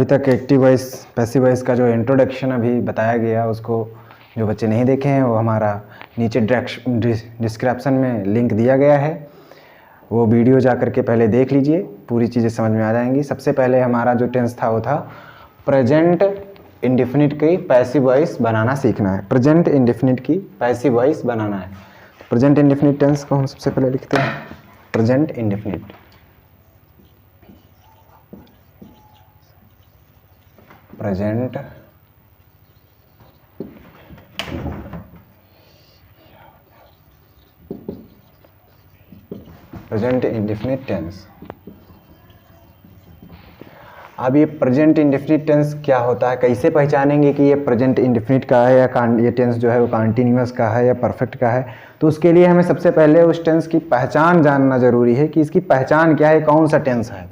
अभी तक active voice passive voice का जो इंट्रोडक्शन अभी बताया गया उसको जो बच्चे नहीं देखे हैं वो हमारा नीचे डिस्क्रिप्शन में लिंक दिया गया है, वो वीडियो जा कर के पहले देख लीजिए, पूरी चीज़ें समझ में आ जाएंगी। सबसे पहले हमारा जो टेंस था वो था प्रेजेंट इंडेफिनिट की पैसिव वॉइस बनाना सीखना है। प्रेजेंट इंडेफिनिट की पैसिव वॉइस बनाना है। प्रेजेंट इंडेफिनिट टेंस को हम सबसे पहले लिखते हैं present indefinite. Present present indefinite tense. अब ये प्रेजेंट इंडेफिनिट टेंस क्या होता है, कैसे पहचानेंगे कि ये प्रेजेंट इंडेफिनिट का है या ये टेंस जो है वो कॉन्टिन्यूअस का है या परफेक्ट का है। तो उसके लिए हमें सबसे पहले उस टेंस की पहचान जानना जरूरी है कि इसकी पहचान क्या है, कौन सा टेंस है।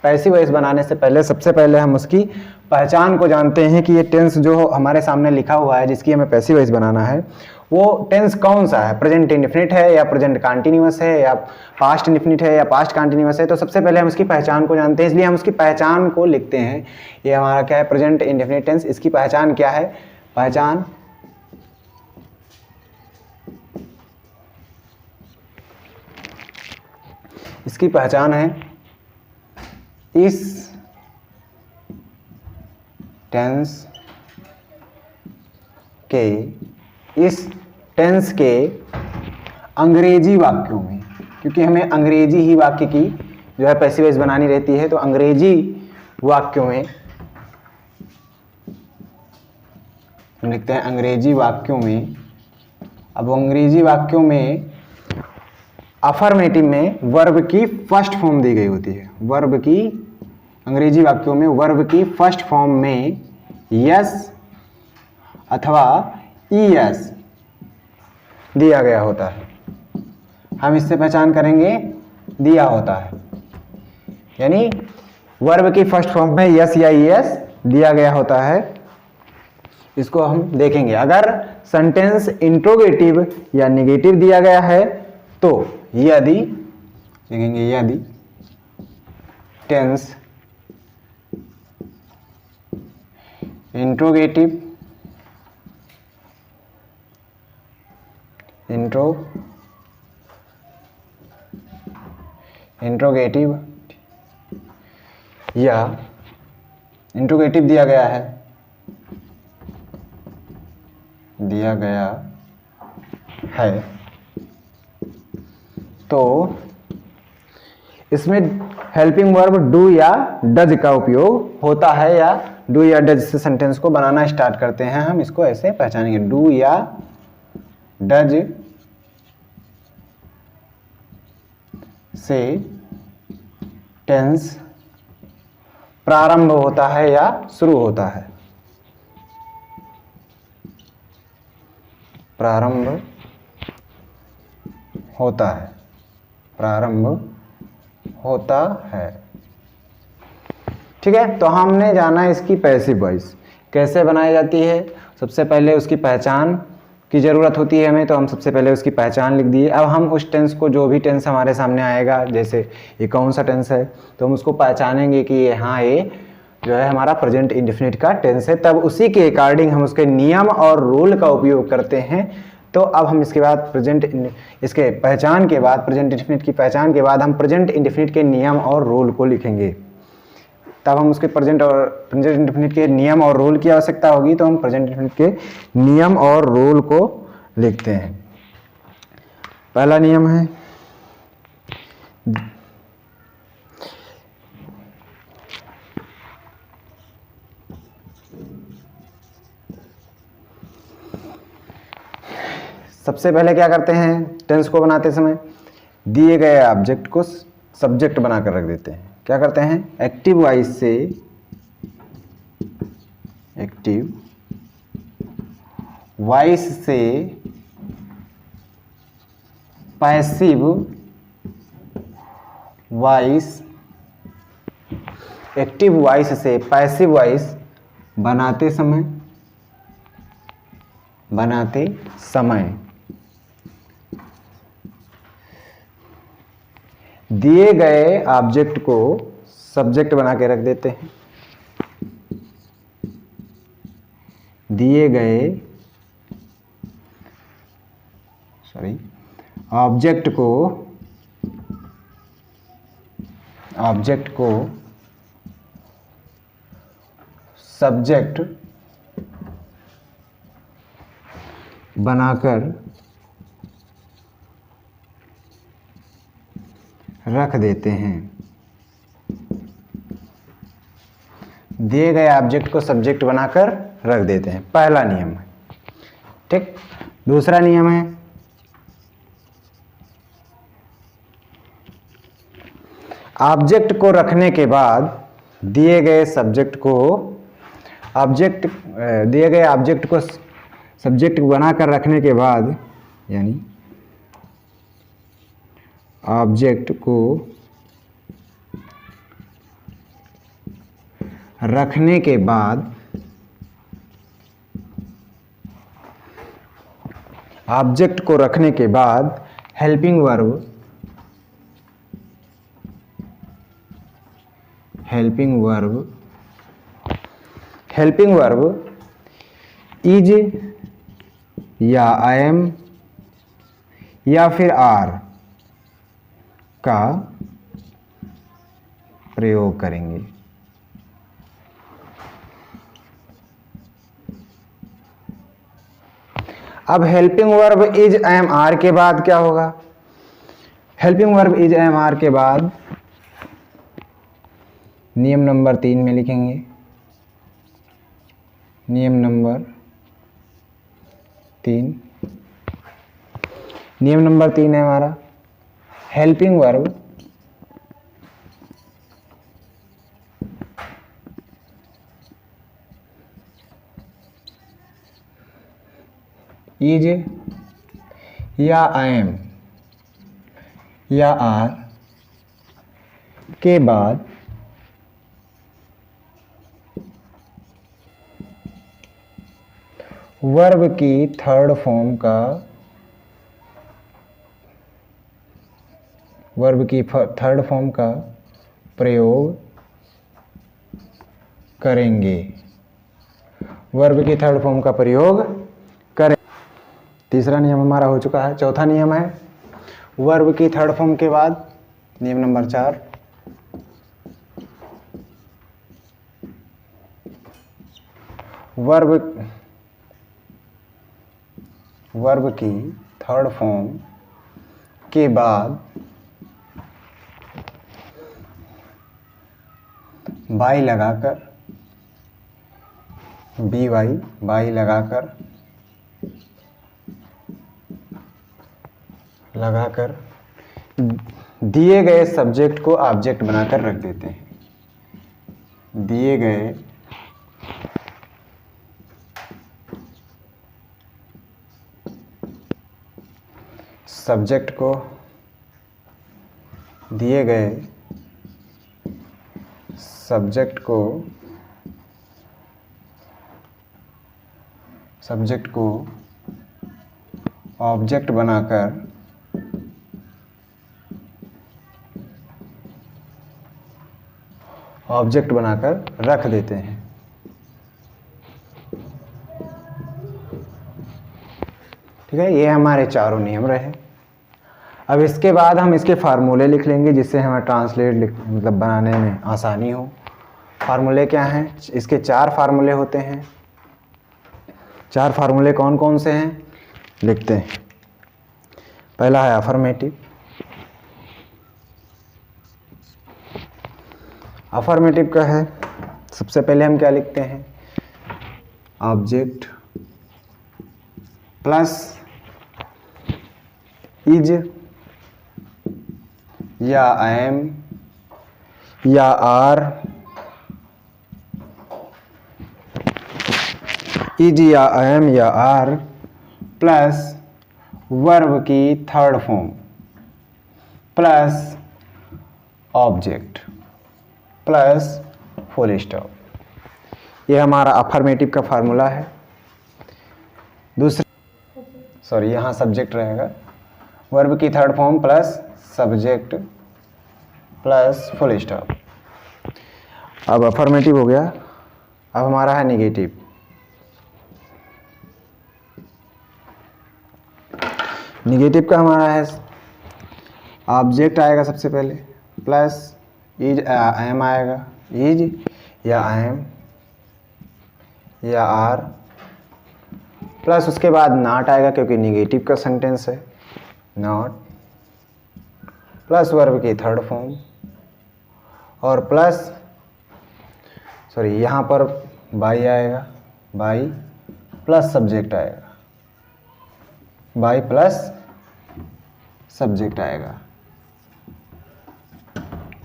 पैसिव वॉइस बनाने से पहले सबसे पहले हम उसकी पहचान को जानते हैं कि ये टेंस जो हमारे सामने लिखा हुआ है जिसकी हमें पैसिव वॉइस बनाना है वो टेंस कौन सा है, प्रेजेंट इंडेफिनिट है या प्रेजेंट कॉन्टिन्यूअस है या पास्ट इंडेफिनिट है या पास्ट कॉन्टिन्यूअस है। तो सबसे पहले हम उसकी पहचान को जानते हैं, इसलिए हम उसकी पहचान को लिखते हैं। ये हमारा क्या है, प्रेजेंट इंडेफिनिट टेंस। इसकी पहचान क्या है, पहचान इसकी पहचान है इस टेंस के अंग्रेजी वाक्यों में, क्योंकि हमें अंग्रेजी ही वाक्य की जो है पैसिव वॉइस बनानी रहती है, तो अंग्रेजी वाक्यों में हम लिखते हैं अंग्रेजी वाक्यों में। अब अंग्रेजी वाक्यों में अफर्मेटिव में वर्ब की फर्स्ट फॉर्म दी गई होती है। वर्ब की अंग्रेजी वाक्यों में वर्ब की फर्स्ट फॉर्म में यस अथवा ईएस दिया गया होता है। हम इससे पहचान करेंगे दिया होता है, यानी वर्ब की फर्स्ट फॉर्म में यस या ईएस दिया गया होता है। इसको हम देखेंगे। अगर सेंटेंस इंट्रोगेटिव या नेगेटिव दिया गया है तो यदि लिखेंगे यदि टेंस इंट्रोगेटिव या इंट्रोगेटिव दिया गया है तो इसमें हेल्पिंग वर्ब डू या डज का उपयोग होता है, या डू या डज से सेंटेंस को बनाना स्टार्ट करते हैं। हम इसको ऐसे पहचानेंगे, डू या डज से टेंस प्रारंभ होता है या शुरू होता है। प्रारंभ होता है। ठीक है, तो हमने जाना इसकी पैसिव वॉइस कैसे बनाई जाती है। सबसे पहले उसकी पहचान की ज़रूरत होती है हमें, तो हम सबसे पहले उसकी पहचान लिख दिए। अब हम उस टेंस को, जो भी टेंस हमारे सामने आएगा, जैसे ये कौन सा टेंस है, तो हम उसको पहचानेंगे कि ये हाँ ये जो है हमारा प्रेजेंट इंडेफिनिट का टेंस है। तब उसी के अकॉर्डिंग हम उसके नियम और रूल का उपयोग करते हैं। तो अब हम इसके बाद इसके पहचान के बाद, प्रेजेंट इंडेफिनिट की पहचान के बाद हम प्रेजेंट इंडेफिनिट के नियम और रूल को लिखेंगे। तब हम उसके प्रेजेंट इंडेफिनिट के नियम और रूल की आवश्यकता होगी, तो हम प्रेजेंट इंडेफिनिट के नियम और रूल को लिखते हैं। पहला नियम है सबसे पहले क्या करते हैं, टेंस को बनाते समय दिए गए ऑब्जेक्ट को सब्जेक्ट बनाकर रख देते हैं। क्या करते हैं, एक्टिव वॉइस से पैसिव वॉइस, एक्टिव वॉइस से पैसिव वॉइस बनाते समय दिए गए ऑब्जेक्ट को सब्जेक्ट बना के रख देते हैं। दिए गए ऑब्जेक्ट को सब्जेक्ट बनाकर रख देते हैं। दिए गए ऑब्जेक्ट को सब्जेक्ट बनाकर रख देते हैं, पहला नियम है। ठीक, दूसरा नियम है ऑब्जेक्ट को रखने के बाद दिए गए ऑब्जेक्ट को सब्जेक्ट बनाकर रखने के बाद, यानी ऑब्जेक्ट को रखने के बाद हेल्पिंग वर्ब इज या am या फिर आर का प्रयोग करेंगे। अब helping verb is am are के बाद क्या होगा? Helping verb is am are के बाद नियम नंबर 3 में लिखेंगे। नियम नंबर 3 है हमारा हेल्पिंग वर्ब इज या एम या आर के बाद वर्ब की थर्ड फॉर्म का प्रयोग करेंगे। वर्ब की थर्ड फॉर्म का प्रयोग करें। तीसरा नियम हमारा हो चुका है। चौथा नियम है वर्ब की थर्ड फॉर्म के बाद नियम नंबर 4 वर्ब की थर्ड फॉर्म के बाद बाई लगाकर बाई लगाकर दिए गए सब्जेक्ट को ऑब्जेक्ट बनाकर रख देते हैं। दिए गए सब्जेक्ट को ऑब्जेक्ट बनाकर रख देते हैं। ठीक है, ये हमारे चारों नियम रहे। अब इसके बाद हम इसके फार्मूले लिख लेंगे जिससे हमें ट्रांसलेट मतलब बनाने में आसानी हो। फार्मूले क्या हैं? इसके 4 फार्मूले होते हैं। 4 फार्मूले कौन कौन से हैं लिखते हैं। पहला है अफर्मेटिव। अफर्मेटिव का है, सबसे पहले हम क्या लिखते हैं? ऑब्जेक्ट प्लस इज या एम या आर, इज या एम या आर प्लस वर्ब की third form plus object plus full stop. ये हमारा अफर्मेटिव का फार्मूला है। यहाँ सब्जेक्ट रहेगा, वर्ब की third form plus subject plus full stop. अब अफर्मेटिव हो गया। अब हमारा है निगेटिव। निगेटिव का हमारा है ऑब्जेक्ट आएगा सबसे पहले, प्लस इज एम आएगा, इज या एम या आर, प्लस उसके बाद नॉट आएगा क्योंकि निगेटिव का सेंटेंस है, नॉट, प्लस वर्ब की थर्ड फॉर्म, और प्लस सॉरी यहाँ पर बाई आएगा, बाई प्लस सब्जेक्ट आएगा, बाई प्लस सब्जेक्ट आएगा।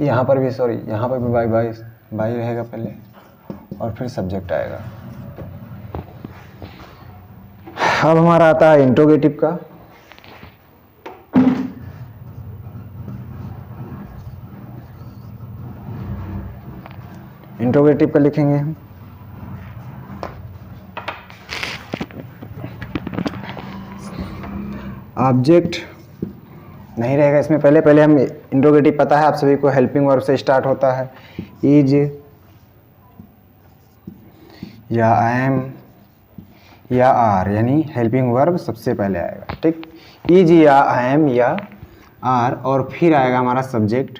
यहाँ पर भी सॉरी यहाँ पर भी बाई बाई बाई रहेगा पहले और फिर सब्जेक्ट आएगा। अब हमारा आता है इंट्रोगेटिव का। इंट्रोगेटिव का लिखेंगे हम ऑब्जेक्ट नहीं रहेगा इसमें, पहले हम इंट्रोगेटिव पता है आप सभी को, हेल्पिंग वर्ब से स्टार्ट होता है, इज या एम या आर, यानी हेल्पिंग वर्ब सबसे पहले आएगा, ठीक। इज या एम या आर और फिर आएगा हमारा सब्जेक्ट,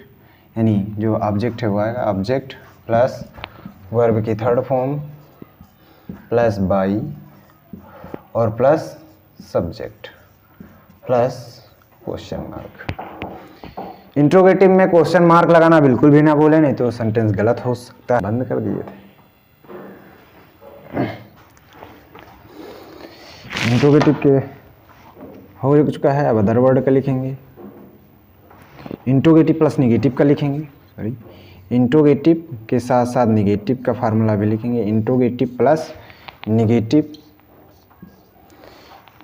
यानी जो ऑब्जेक्ट है वो आएगा, ऑब्जेक्ट प्लस वर्ब की थर्ड फॉर्म प्लस बाई और plus subject plus question mark. Interrogative में क्वेश्चन मार्क लगाना बिल्कुल भी ना बोले, नहीं तो सेंटेंस गलत हो सकता है। बंद कर दिए थे। इंट्रोगेटिव के हो चुका है, अब अदर वर्ड का लिखेंगे। इंट्रोगेटिव प्लस निगेटिव का लिखेंगे, सॉरी इंट्रोगेटिव के साथ साथ निगेटिव का फार्मूला भी लिखेंगे। इंट्रोगेटिव प्लस निगेटिव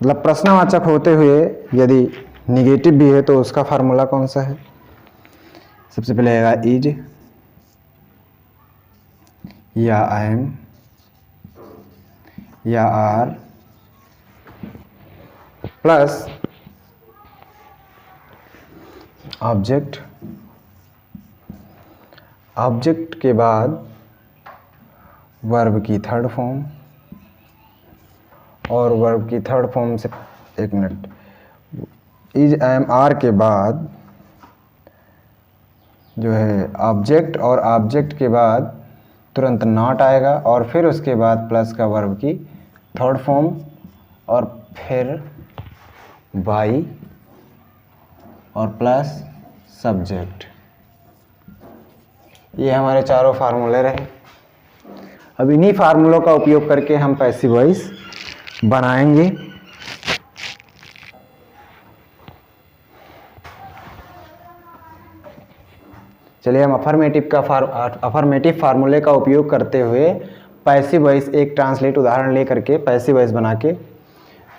मतलब प्रश्नवाचक होते हुए यदि निगेटिव भी है तो उसका फार्मूला कौन सा है? सबसे पहले आएगा इज या एम या आर प्लस ऑब्जेक्ट, ऑब्जेक्ट के बाद वर्ब की थर्ड फॉर्म और वर्ब की थर्ड फॉर्म से एक मिनट, इज एम आर के बाद जो है ऑब्जेक्ट और ऑब्जेक्ट के बाद तुरंत नॉट आएगा और फिर उसके बाद प्लस का वर्ब की थर्ड फॉर्म और फिर बाई और प्लस सब्जेक्ट। ये हमारे चारों फार्मूले रहे। अब इन्हीं फार्मूलों का उपयोग करके हम पैसिव वॉइस बनाएंगे। चलिए हम अफर्मेटिव फार्मूले का उपयोग करते हुए पैसिव वॉइस एक ट्रांसलेट उदाहरण ले करके पैसिव वॉइस बना के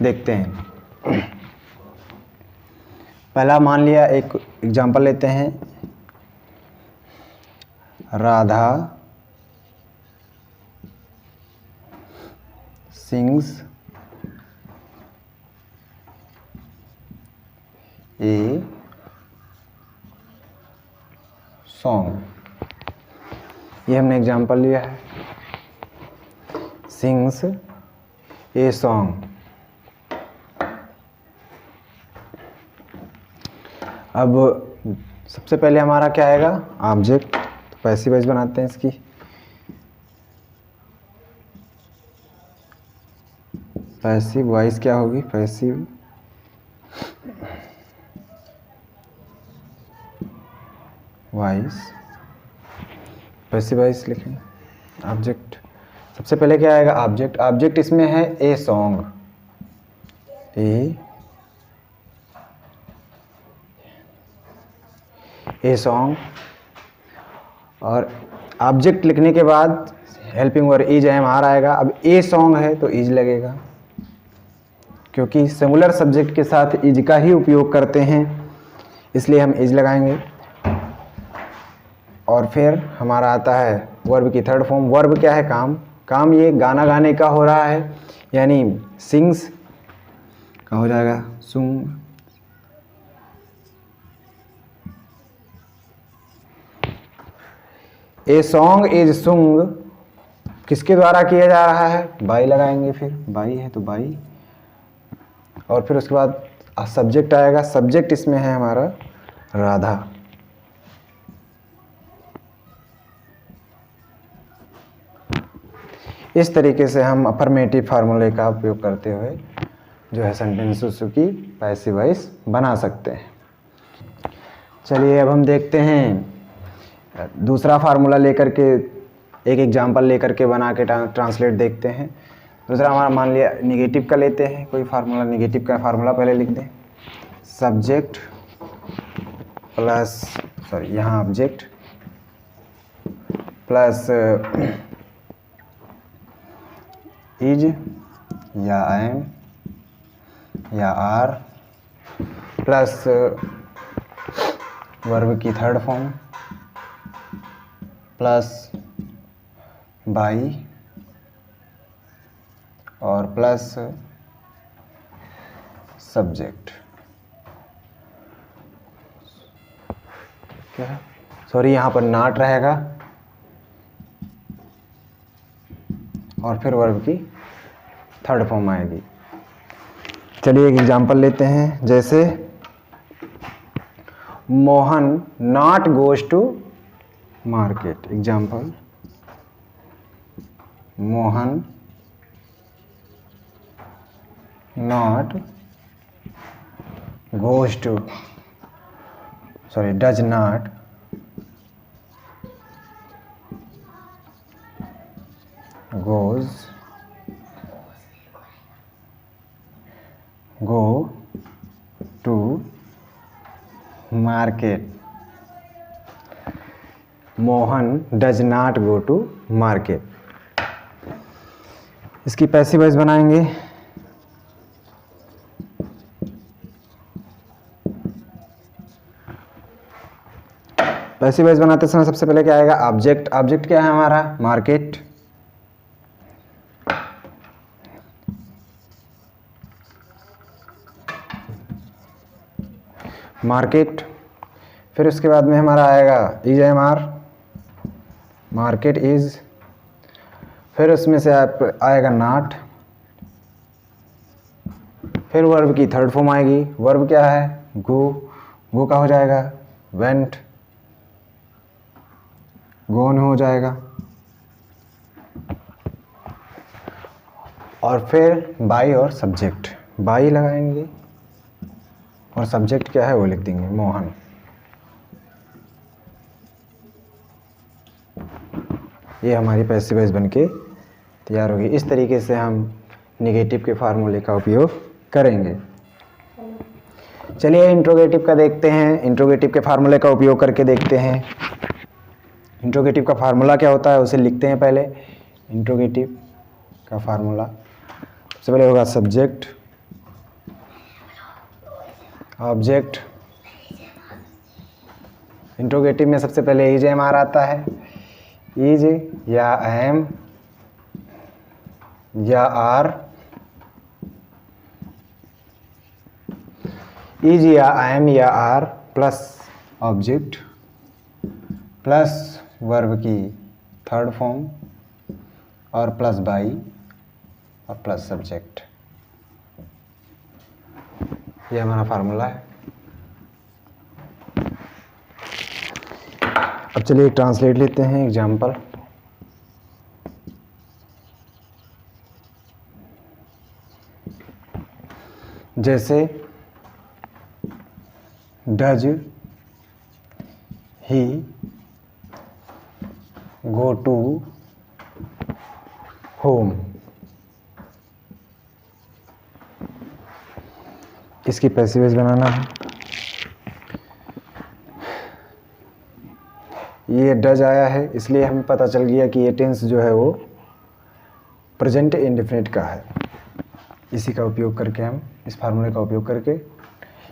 देखते हैं। पहला मान लिया, एक एग्जांपल लेते हैं, राधा सिंग्स ए सॉन्ग। ये हमने एग्जांपल लिया है, सिंग्स ए सॉन्ग। अब सबसे पहले हमारा क्या आएगा? ऑब्जेक्ट। तो पैसिव वॉइस बनाते हैं इसकी। पैसिव वॉइस क्या होगी? पैसिव वॉइस, पैसिव वॉइस लिखें। ऑब्जेक्ट सबसे पहले क्या आएगा? ऑब्जेक्ट। ऑब्जेक्ट इसमें है ए सॉन्ग, ए सॉन्ग, और ऑब्जेक्ट लिखने के बाद helping verb is am are आएगा। अब ए सॉन्ग है तो इज लगेगा, क्योंकि सिंगुलर सब्जेक्ट के साथ इज का ही उपयोग करते हैं, इसलिए हम इज लगाएंगे। और फिर हमारा आता है वर्ब की थर्ड फॉर्म। वर्ब क्या है? काम। काम ये गाना गाने का हो रहा है, यानी सिंग्स का हो जाएगा सुंग। ए सॉन्ग इज सुंग किसके द्वारा किया जा रहा है? बाई लगाएंगे, फिर बाई है तो बाई, और फिर उसके बाद सब्जेक्ट आएगा, सब्जेक्ट इसमें है हमारा राधा। इस तरीके से हम अफर्मेटिव फार्मूले का उपयोग करते हुए जो है सेंटेंसेस की पैसिव वॉइस बना सकते हैं। चलिए अब हम देखते हैं दूसरा फार्मूला लेकर के, एक एग्जांपल लेकर के बना के ट्रांसलेट देखते हैं। दूसरा हमारा मान लिया निगेटिव का लेते हैं कोई फार्मूला। निगेटिव का फार्मूला पहले लिख दें, सब्जेक्ट प्लस यहाँ ऑब्जेक्ट प्लस इज या एम या आर प्लस वर्ब की थर्ड फॉर्म प्लस बाई और प्लस सब्जेक्ट। क्या सॉरी, यहाँ पर नॉट रहेगा और फिर वर्ब की थर्ड फॉर्म आएगी। चलिए एक एग्जांपल लेते हैं, जैसे Mohan not goes to market. Example, Mohan not goes to does not go to market। Mohan does not go to market. इसकी पैसिव वॉइस बनाएंगे। पैसिव वॉइस बनाते समय सबसे पहले क्या आएगा, ऑब्जेक्ट। ऑब्जेक्ट क्या है हमारा, मार्केट। मार्केट, फिर उसके बाद में हमारा आएगा is am are, market is. फिर उसमें से आप आएगा नॉट, फिर वर्ब की थर्ड फॉर्म आएगी। वर्ब क्या है, गो। गो का हो जाएगा वेंट, गोन हो जाएगा। और फिर बाई और सब्जेक्ट, बाई लगाएंगे और सब्जेक्ट क्या है वो लिख देंगे मोहन। ये हमारी पैसिव वॉइस बनके तैयार होगी। इस तरीके से हम निगेटिव के फार्मूले का उपयोग करेंगे। चलिए इंट्रोगेटिव का देखते हैं, इंट्रोगेटिव के फार्मूले का उपयोग करके देखते हैं। इंट्रोगेटिव का फार्मूला क्या होता है उसे लिखते हैं पहले। इंट्रोगेटिव का फार्मूला सबसे पहले होगा सब्जेक्ट, ऑब्जेक्ट। इंट्रोगेटिव में सबसे पहले इज एम आर आता है। इज या एम या आर, इज या एम या are plus object plus verb की थर्ड फॉर्म और प्लस बाई और प्लस सब्जेक्ट। ये हमारा फार्मूला है। अब चलिए ट्रांसलेट लेते हैं एग्जाम्पल। जैसे does he go to home. इसकी पैसिव वॉइस बनाना है। ये डज आया है इसलिए हमें पता चल गया कि ये टेंस जो है वो प्रेजेंट इंडेफिनिट का है। इसी का उपयोग करके हम इस फार्मूले का उपयोग करके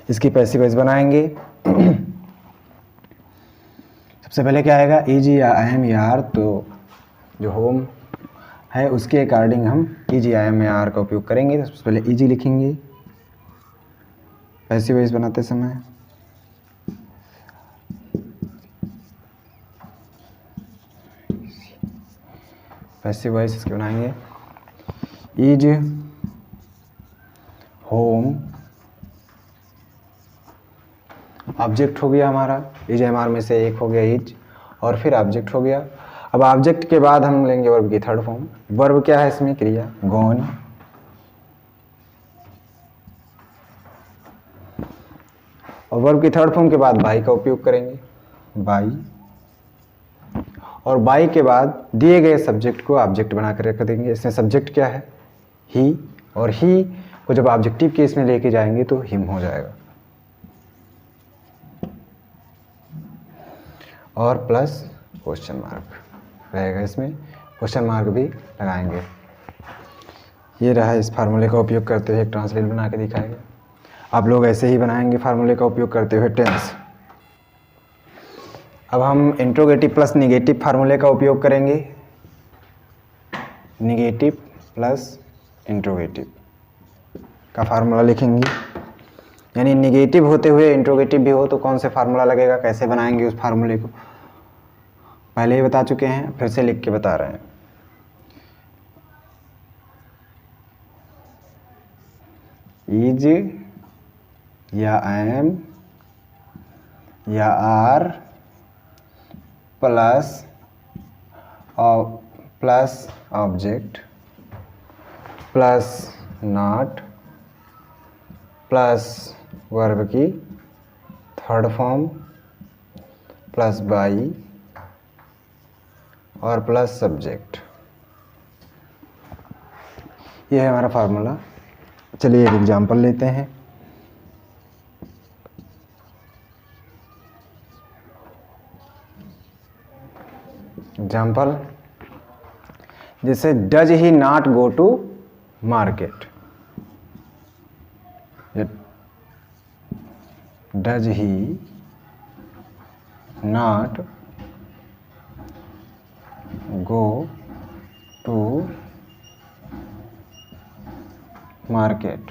इसकी पैसिव वॉइस बनाएंगे। सबसे पहले क्या आएगा, इज या एम या आर। तो जो होम है उसके अकॉर्डिंग हम इज या एम या आर का उपयोग करेंगे। तो सबसे पहले इज लिखेंगे पैसिव वॉइस बनाते समय। पैसिव वॉइस इसके बनाएंगे, इज होम ऑब्जेक्ट हो गया हमारा, इज एम आर में से एक हो गया इज, और फिर ऑब्जेक्ट हो गया। अब ऑब्जेक्ट के बाद हम लेंगे वर्ब की थर्ड फॉर्म। वर्ब क्या है इसमें? क्रिया, गॉन। और वर्ब की थर्ड फॉर्म के बाद बाई का उपयोग करेंगे, बाई। और बाई के बाद दिए गए सब्जेक्ट को ऑब्जेक्ट बना कर रख देंगे। इसमें सब्जेक्ट क्या है? ही, और ही को जब ऑब्जेक्टिव केस में लेके जाएंगे तो हिम हो जाएगा, और प्लस क्वेश्चन मार्क रहेगा। इसमें क्वेश्चन मार्क भी लगाएंगे। ये रहा, इस फार्मूले का उपयोग करते हुए एक ट्रांसलेट बना के दिखाएंगे। आप लोग ऐसे ही बनाएंगे फार्मूले का उपयोग करते हुए टेंस। अब हम इंट्रोगेटिव प्लस निगेटिव फार्मूले का उपयोग करेंगे। निगेटिव प्लस इंट्रोगेटिव का फार्मूला लिखेंगे, यानी निगेटिव होते हुए इंट्रोगेटिव भी हो तो कौन से फार्मूला लगेगा, कैसे बनाएंगे उस फार्मूले को पहले ही बता चुके हैं, फिर से लिख के बता रहे हैं। इज या एम या are plus object plus not plus verb की थर्ड फॉर्म प्लस बाई और प्लस सब्जेक्ट। ये है हमारा फार्मूला। चलिए एक एग्जांपल लेते हैं। एग्जांपल जैसे does he not go to market. Does he not go to market.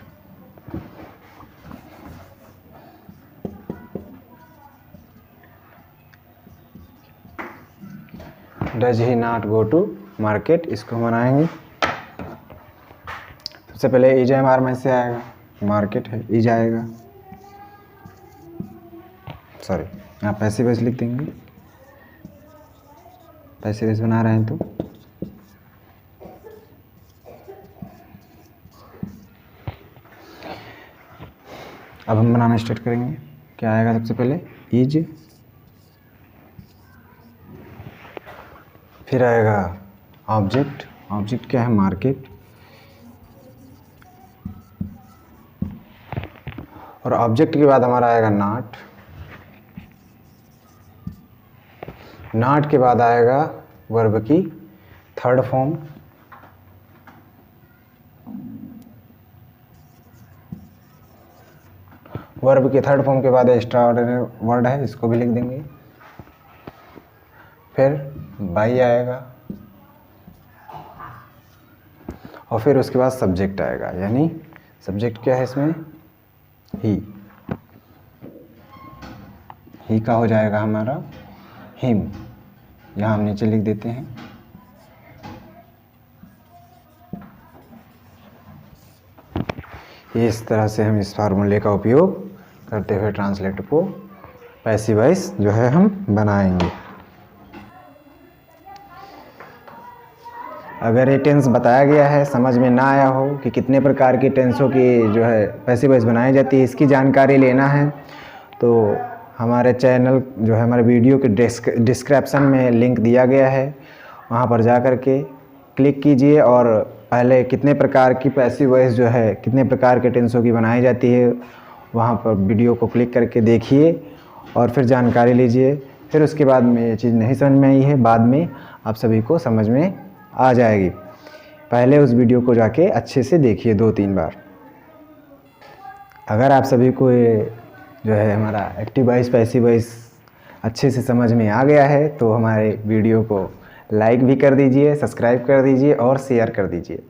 Does he not go to market, इसको हम बनाएंगे। सबसे पहले इज एम आर में से आएगा, मार्केट है, इज आएगा, सॉरी यहाँ पैसिव वॉइस लिख देंगे, पैसिव वॉइस बना रहे हैं तो अब हम बनाना स्टार्ट करेंगे। क्या आएगा? सबसे पहले इज, फिर आएगा ऑब्जेक्ट। ऑब्जेक्ट क्या है? मार्केट। और ऑब्जेक्ट के बाद हमारा आएगा नॉट। नॉट के बाद आएगा वर्ब की थर्ड फॉर्म। वर्ब की थर्ड फॉर्म के बाद एक्स्ट्रा ऑर्डिनरी वर्ड है, इसको भी लिख देंगे। फिर बाई आएगा, और फिर उसके बाद सब्जेक्ट आएगा, यानी सब्जेक्ट क्या है इसमें? ही का हो जाएगा हमारा हिम। यहाँ हम नीचे लिख देते हैं। इस तरह से हम इस फार्मूले का उपयोग करते हुए ट्रांसलेटर को पैसिव वॉइस जो है हम बनाएंगे। अगर ये टेंस बताया गया है, समझ में ना आया हो कि कितने प्रकार की टेंसों की जो है पैसिव वॉइस बनाई जाती है, इसकी जानकारी लेना है तो हमारे चैनल जो है, हमारे वीडियो के डिस्क्रिप्शन में लिंक दिया गया है, वहाँ पर जा कर के क्लिक कीजिए और पहले कितने प्रकार की पैसिव वॉइस जो है, कितने प्रकार के टेंसों की बनाई जाती है, वहाँ पर वीडियो को क्लिक करके देखिए और फिर जानकारी लीजिए। फिर उसके बाद में ये चीज़ नहीं समझ में आई है, बाद में आप सभी को समझ में आ जाएगी। पहले उस वीडियो को जाके अच्छे से देखिए 2-3 बार। अगर आप सभी को ये जो है हमारा एक्टिव वॉइस पैसिव वॉइस अच्छे से समझ में आ गया है तो हमारे वीडियो को लाइक भी कर दीजिए, सब्सक्राइब कर दीजिए और शेयर कर दीजिए।